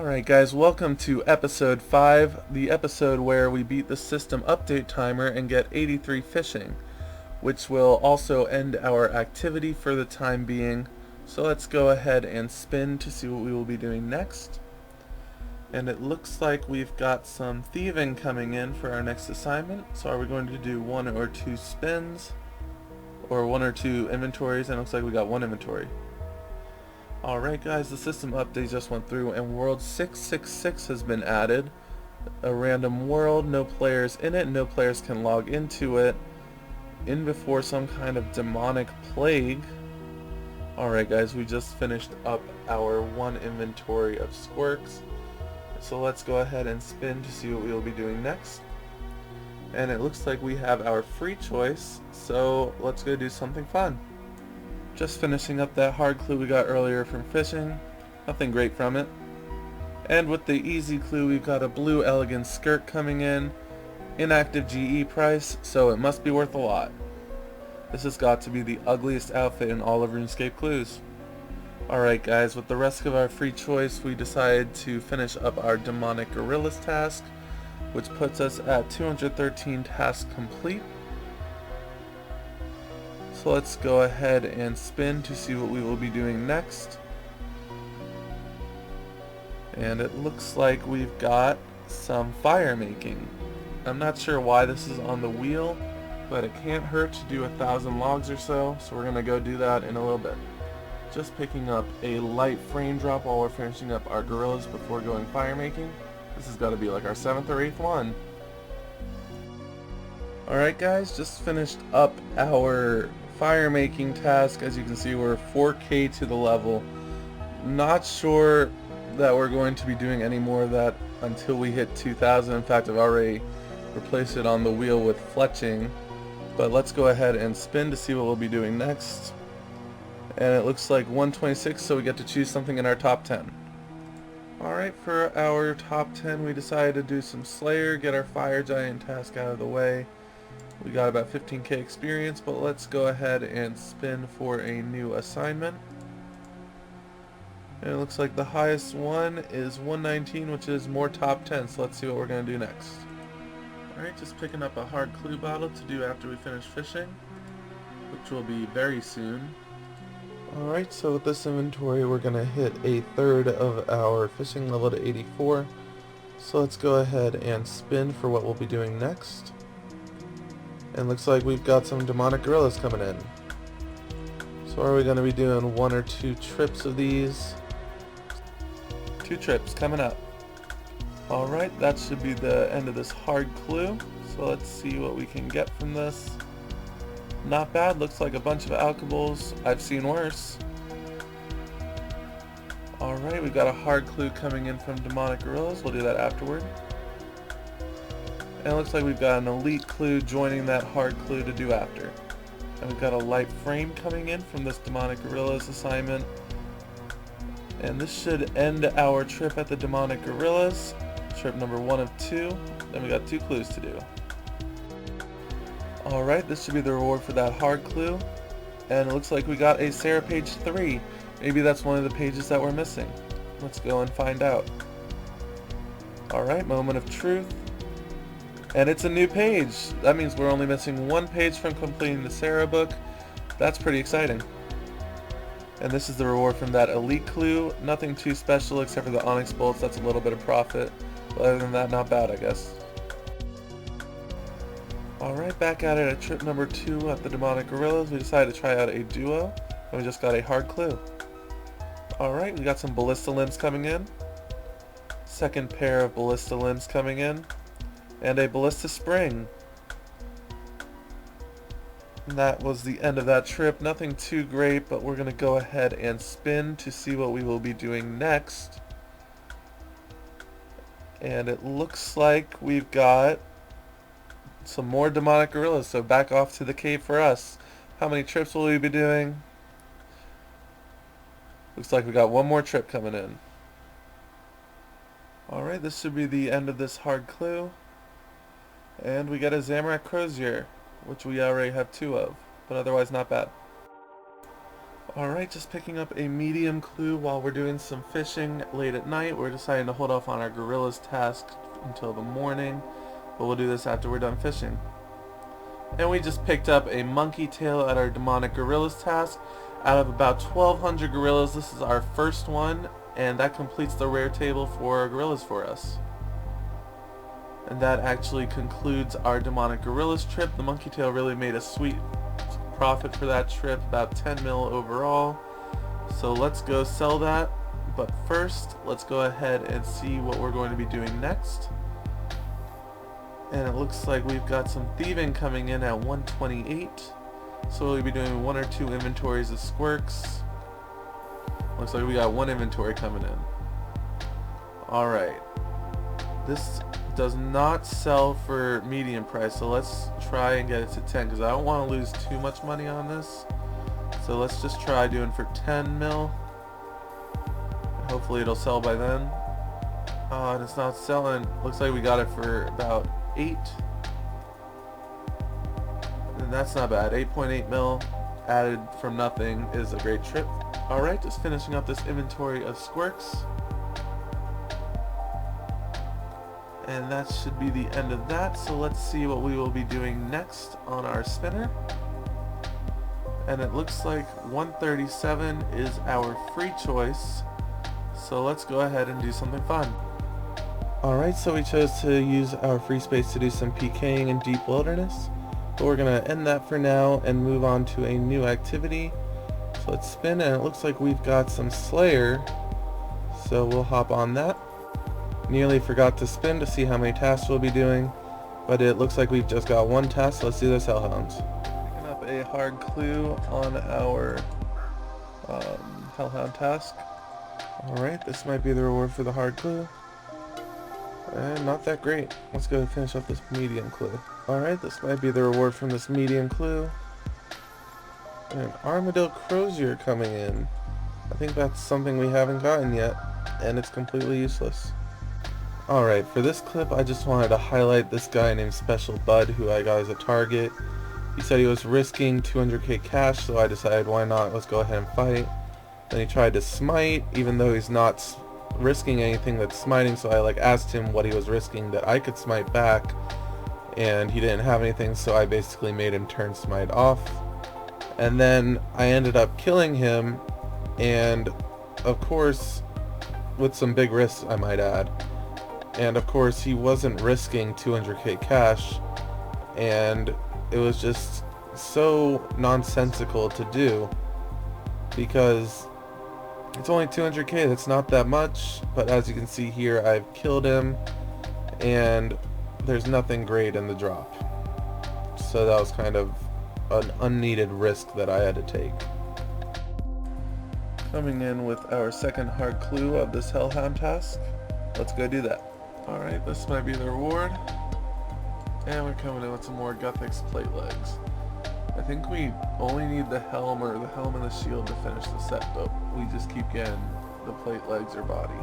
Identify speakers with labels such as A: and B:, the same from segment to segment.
A: Alright guys, welcome to episode 5, the episode where we beat the system update timer and get 83 fishing, which will also end our activity for the time being. So let's go ahead and spin to see what we will be doing next. And it looks like we've got some thieving coming in for our next assignment. So are we going to do 1 or 2 spins? Or 1 or 2 inventories? And it looks like we got 1 inventory. Alright guys, the system update just went through and world 666 has been added. A random world, no players in it, no players can log into it. In before some kind of demonic plague. Alright guys, we just finished up our 1 inventory of squirks. So let's go ahead and spin to see what we will be doing next. And it looks like we have our free choice, so let's go do something fun. Just finishing up that hard clue we got earlier from fishing. Nothing great from it. And with the easy clue we've got a blue elegant skirt coming in. Inactive GE price, so it must be worth a lot. This has got to be the ugliest outfit in all of RuneScape clues. Alright guys, with the rest of our free choice we decided to finish up our demonic gorillas task, which puts us at 213 tasks complete. So let's go ahead and spin to see what we will be doing next. And it looks like we've got some fire making. I'm not sure why this is on the wheel, but it can't hurt to do 1,000 logs or so, so we're gonna go do that in a little bit. Just picking up a light frame drop while we're finishing up our gorillas before going fire making. This has got to be like our 7th or 8th one. Alright guys, just finished up our fire making task. As you can see, we're 4K to the level. Not sure that we're going to be doing any more of that until we hit 2,000. In fact, I've already replaced it on the wheel with fletching. But let's go ahead and spin to see what we'll be doing next. And it looks like 126, so we get to choose something in our top 10. Alright, for our top 10 we decided to do some Slayer, get our fire giant task out of the way. We got about 15k experience, but let's go ahead and spin for a new assignment. And it looks like the highest one is 119, which is more top 10, so let's see what we're going to do next. Alright, just picking up a hard clue bottle to do after we finish fishing, which will be very soon. Alright, so with this inventory we're going to hit a third of our fishing level to 84. So let's go ahead and spin for what we'll be doing next. And looks like we've got some demonic gorillas coming in. So are we going to be doing 1 or 2 trips of these? 2 trips coming up. Alright, that should be the end of this hard clue. So let's see what we can get from this. Not bad, looks like a bunch of alcohols. I've seen worse. Alright, we've got a hard clue coming in from demonic gorillas. We'll do that afterward. And it looks like we've got an elite clue joining that hard clue to do after. And we've got a light frame coming in from this demonic gorillas assignment. And this should end our trip at the demonic gorillas. Trip number 1 of 2. Then we got 2 clues to do. Alright, this should be the reward for that hard clue. And it looks like we got a Sarah page 3. Maybe that's one of the pages that we're missing. Let's go and find out. Alright, moment of truth. And it's a new page. That means we're only missing 1 page from completing the Sarah book. That's pretty exciting. And this is the reward from that elite clue. Nothing too special except for the onyx bolts. That's a little bit of profit. But other than that, not bad, I guess. Alright, back at it at trip number 2 at the demonic gorillas. We decided to try out a duo, and we just got a hard clue. Alright, we got some ballista limbs coming in. Second pair of ballista limbs coming in. And a ballista spring. And that was the end of that trip. Nothing too great, but we're going to go ahead and spin to see what we will be doing next. And it looks like we've got some more demonic gorillas, so back off to the cave for us. How many trips will we be doing? Looks like we got 1 more trip coming in. Alright, this should be the end of this hard clue. And we get a Zamorak Crozier, which we already have 2 of, but otherwise not bad. Alright, just picking up a medium clue while we're doing some fishing late at night. We're deciding to hold off on our gorillas task until the morning, but we'll do this after we're done fishing. And we just picked up a monkey tail at our demonic gorillas task. Out of about 1,200 gorillas, this is our first one, and that completes the rare table for gorillas for us. And that actually concludes our demonic gorillas trip. The monkey tail really made a sweet profit for that trip, about 10 mil overall. So let's go sell that. But first, let's go ahead and see what we're going to be doing next. And it looks like we've got some thieving coming in at 128. So we'll be doing 1 or 2 inventories of squirks. Looks like we got 1 inventory coming in. Alright. This does not sell for medium price, so let's try and get it to 10 because I don't want to lose too much money on this. So let's just try doing for 10 mil. Hopefully it'll sell by then. And it's not selling. Looks like we got it for about 8. And that's not bad. 8.8 mil added from nothing is a great trip. Alright, just finishing up this inventory of squirks. And that should be the end of that, so let's see what we will be doing next on our spinner. And it looks like 137 is our free choice, so let's go ahead and do something fun. Alright, so we chose to use our free space to do some PKing in Deep Wilderness, but we're going to end that for now and move on to a new activity. So let's spin, and it looks like we've got some Slayer, so we'll hop on that. Nearly forgot to spin to see how many tasks we'll be doing, but it looks like we've just got 1 task, so let's do this Hellhounds. Picking up a hard clue on our Hellhound task. Alright, this might be the reward for the hard clue. And not that great. Let's go finish up this medium clue. Alright, this might be the reward from this medium clue. And Armadillo Crozier coming in. I think that's something we haven't gotten yet, and it's completely useless. Alright, for this clip I just wanted to highlight this guy named Special Bud who I got as a target. He said he was risking 200k cash, so I decided why not, let's go ahead and fight. Then he tried to smite, even though he's not risking anything that's smiting, so I asked him what he was risking that I could smite back, and he didn't have anything, so I basically made him turn smite off. And then I ended up killing him, and of course, with some big risks I might add. And of course he wasn't risking 200k cash, and it was just so nonsensical to do because it's only 200k, that's not that much, but as you can see here I've killed him and there's nothing great in the drop. So that was kind of an unneeded risk that I had to take. Coming in with our second hard clue of this Hellhound task. Let's go do that. Alright, this might be the reward. And we're coming in with some more Guthix plate legs. I think we only need the helm or the helm and the shield to finish the set, but we just keep getting the plate legs or body.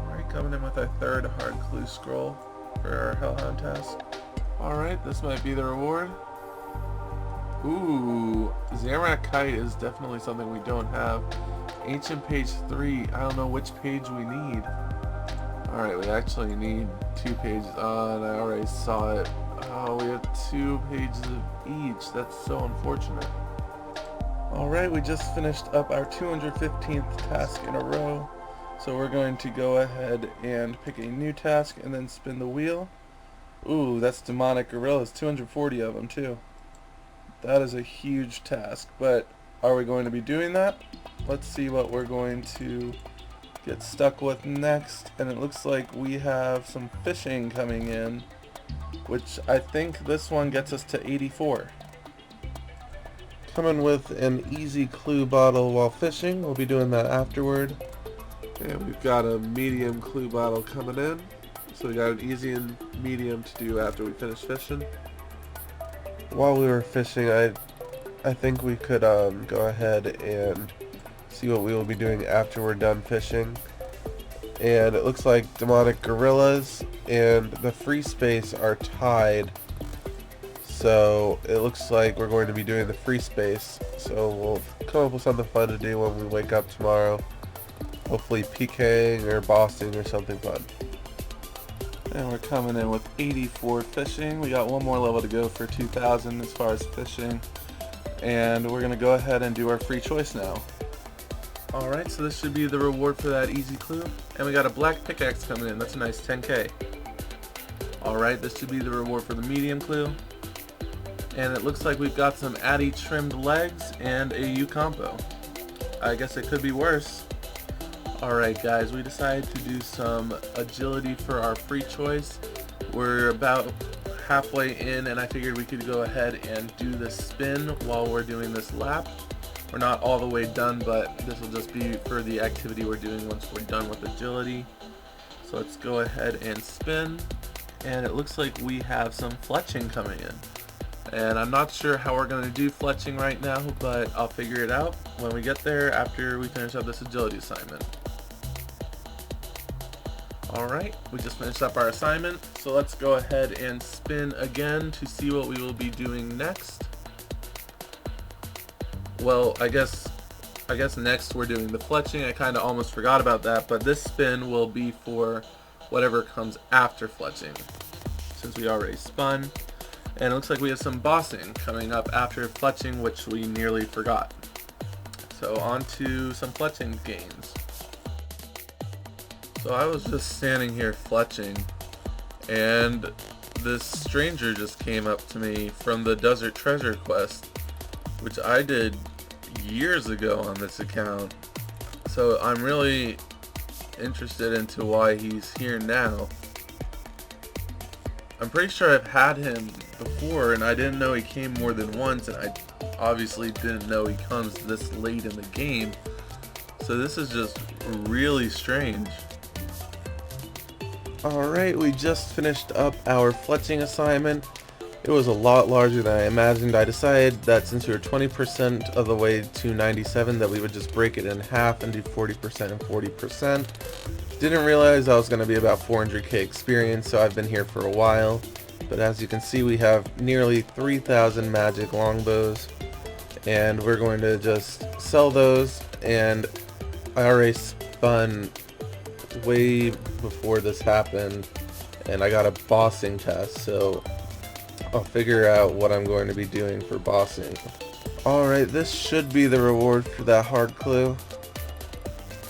A: Alright, coming in with our third hard clue scroll for our Hellhound task. Alright, this might be the reward. Ooh, Zarak Kite is definitely something we don't have. Ancient page 3, I don't know which page we need. Alright, we actually need 2 pages. And I already saw it. Oh, we have 2 pages of each. That's so unfortunate. Alright, we just finished up our 215th task in a row. So we're going to go ahead and pick a new task and then spin the wheel. Ooh, that's Demonic Gorillas. 240 of them too. That is a huge task, but are we going to be doing that? Let's see what we're going to get stuck with next. And it looks like we have some fishing coming in, which I think this one gets us to 84. Coming with an easy clue bottle while fishing. We'll be doing that afterward. And we've got a medium clue bottle coming in. So we got an easy and medium to do after we finish fishing. While we were fishing, I think we could go ahead and see what we will be doing after we're done fishing. And it looks like Demonic Gorillas and the free space are tied. So it looks like we're going to be doing the free space. So we'll come up with something fun to do when we wake up tomorrow. Hopefully PKing or bossing or something fun. And we're coming in with 84 fishing. We got one more level to go for 2,000 as far as fishing. And we're going to go ahead and do our free choice now. Alright, so this should be the reward for that easy clue. And we got a black pickaxe coming in. That's a nice 10k. Alright, this should be the reward for the medium clue. And it looks like we've got some Addy trimmed legs and a U compo. I guess it could be worse. Alright guys, we decided to do some agility for our free choice. We're about halfway in and I figured we could go ahead and do the spin while we're doing this lap. We're not all the way done, but this will just be for the activity we're doing once we're done with agility. So let's go ahead and spin. And it looks like we have some fletching coming in. And I'm not sure how we're going to do fletching right now, but I'll figure it out when we get there after we finish up this agility assignment. Alright, we just finished up our assignment, so let's go ahead and spin again to see what we will be doing next. Well, I guess next we're doing the fletching. I kind of almost forgot about that, but this spin will be for whatever comes after fletching, since we already spun. And it looks like we have some bossing coming up after fletching, which we nearly forgot. So on to some fletching gains. So I was just standing here fletching, and this stranger just came up to me from the Desert Treasure quest, which I did years ago on this account. So I'm really interested into why he's here now. I'm pretty sure I've had him before and I didn't know he came more than once, and I obviously didn't know he comes this late in the game. So this is just really strange. Alright, we just finished up our fletching assignment. It was a lot larger than I imagined. I decided that since we were 20% of the way to 97 that we would just break it in half and do 40% and 40%. Didn't realize I was going to be about 400k experience, so I've been here for a while. But as you can see, we have nearly 3,000 magic longbows, and we're going to just sell those. And I already spun way before this happened, and I got a bossing test, so I'll figure out what I'm going to be doing for bossing. Alright, this should be the reward for that hard clue.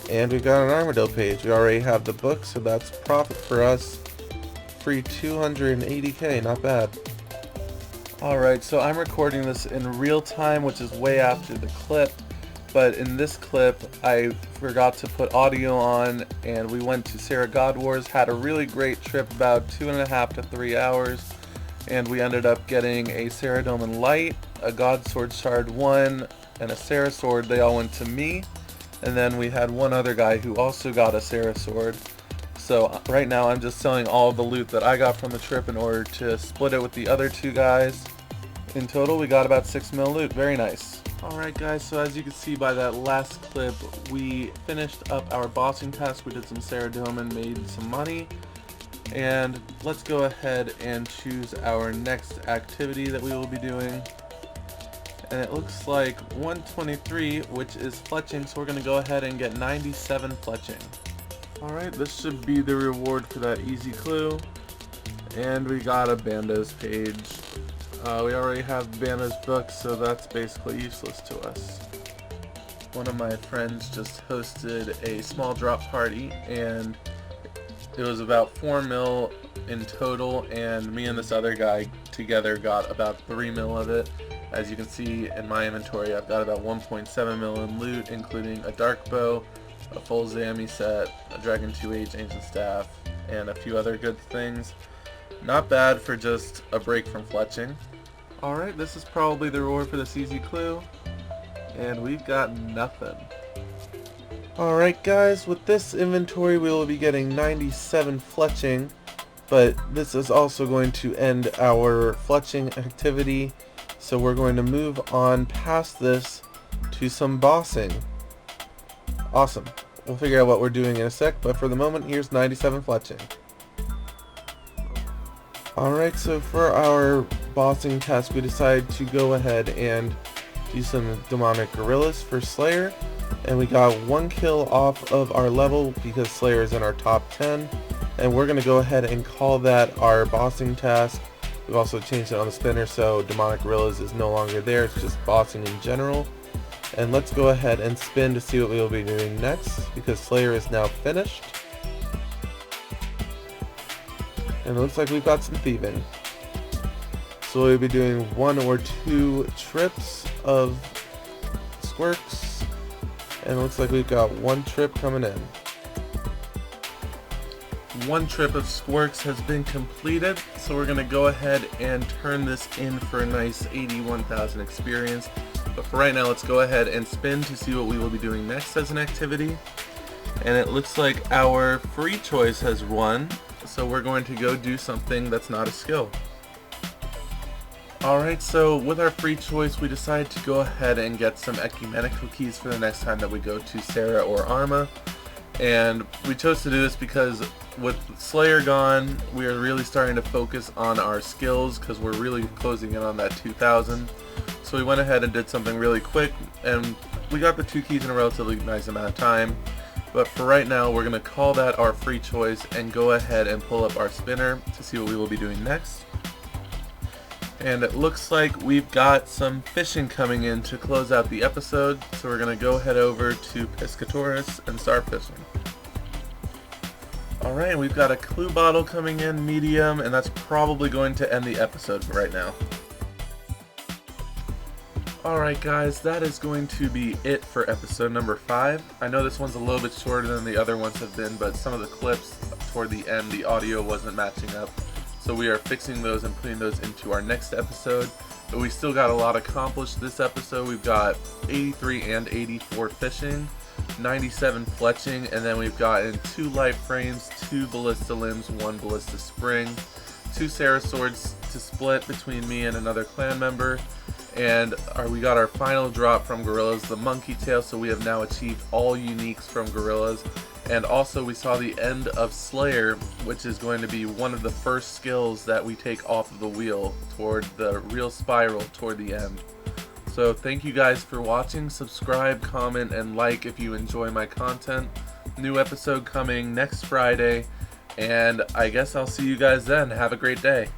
A: And we've got an Armadillo page. We already have the book, so that's profit for us. Free 280k, not bad. Alright, so I'm recording this in real time, which is way after the clip. But in this clip, I forgot to put audio on, and we went to Sarah God Wars, had a really great trip, about 2.5 to 3 hours. And we ended up getting a Saradomin Light, a God Sword Shard 1, and a Sarah Sword. They all went to me. And then we had one other guy who also got a Sarah Sword. So right now I'm just selling all the loot that I got from the trip in order to split it with the other two guys. In total we got about 6 mil loot. Very nice. Alright guys, so as you can see by that last clip, we finished up our bossing task. We did some Saradomin, made some money. And let's go ahead and choose our next activity that we will be doing. And it looks like 123, which is fletching, so we're going to go ahead and get 97 fletching. Alright, this should be the reward for that easy clue. And we got a Bandos page. We already have Bandos books, so that's basically useless to us. One of my friends just hosted a small drop party, and it was about 4 mil in total, and me and this other guy together got about 3 mil of it. As you can see in my inventory, I've got about 1.7 mil in loot, including a dark bow, a full Zami set, a Dragon 2H ancient staff, and a few other good things. Not bad for just a break from fletching. Alright, this is probably the reward for this easy clue, and we've got nothing. Alright guys, with this inventory we will be getting 97 fletching, but this is also going to end our fletching activity. So we're going to move on past this to some bossing. Awesome. We'll figure out what we're doing in a sec, but for the moment, here's 97 fletching. Alright, so for our bossing task, we decided to go ahead and do some demonic gorillas for Slayer, and we got 1 kill off of our level because Slayer is in our top 10, and we're going to go ahead and call that our bossing task. We've also changed it on the spinner, so demonic gorillas is no longer there, it's just bossing in general. And let's go ahead and spin to see what we will be doing next, because Slayer is now finished. And it looks like we've got some thieving. So we'll be doing 1 or 2 trips of squirks, and it looks like we've got 1 trip coming in. 1 trip of squirks has been completed, so we're going to go ahead and turn this in for a nice 81,000 experience. But for right now, let's go ahead and spin to see what we will be doing next as an activity. And it looks like our free choice has won, so we're going to go do something that's not a skill. Alright, so with our free choice, we decided to go ahead and get some ecumenical keys for the next time that we go to Sarah or Arma. And we chose to do this because with Slayer gone, we are really starting to focus on our skills because we're really closing in on that 2,000. So we went ahead and did something really quick, and we got the 2 keys in a relatively nice amount of time. But for right now, we're going to call that our free choice and go ahead and pull up our spinner to see what we will be doing next. And it looks like we've got some fishing coming in to close out the episode, so we're going to go head over to Piscatoris and start fishing. Alright, we've got a clue bottle coming in, medium, and that's probably going to end the episode for right now. Alright guys, that is going to be it for episode number 5. I know this one's a little bit shorter than the other ones have been, but some of the clips toward the end, the audio wasn't matching up. So we are fixing those and putting those into our next episode. But we still got a lot accomplished this episode. We've got 83 and 84 fishing, 97 fletching, and then we've gotten 2 life frames, 2 ballista limbs, 1 ballista spring, 2 Sarah swords to split between me and another clan member. And we got our final drop from Gorillas, the monkey tail, so we have now achieved all uniques from Gorillas. And also we saw the end of Slayer, which is going to be one of the first skills that we take off of the wheel toward the real spiral toward the end. So thank you guys for watching. Subscribe, comment, and like if you enjoy my content. New episode coming next Friday, and I guess I'll see you guys then. Have a great day.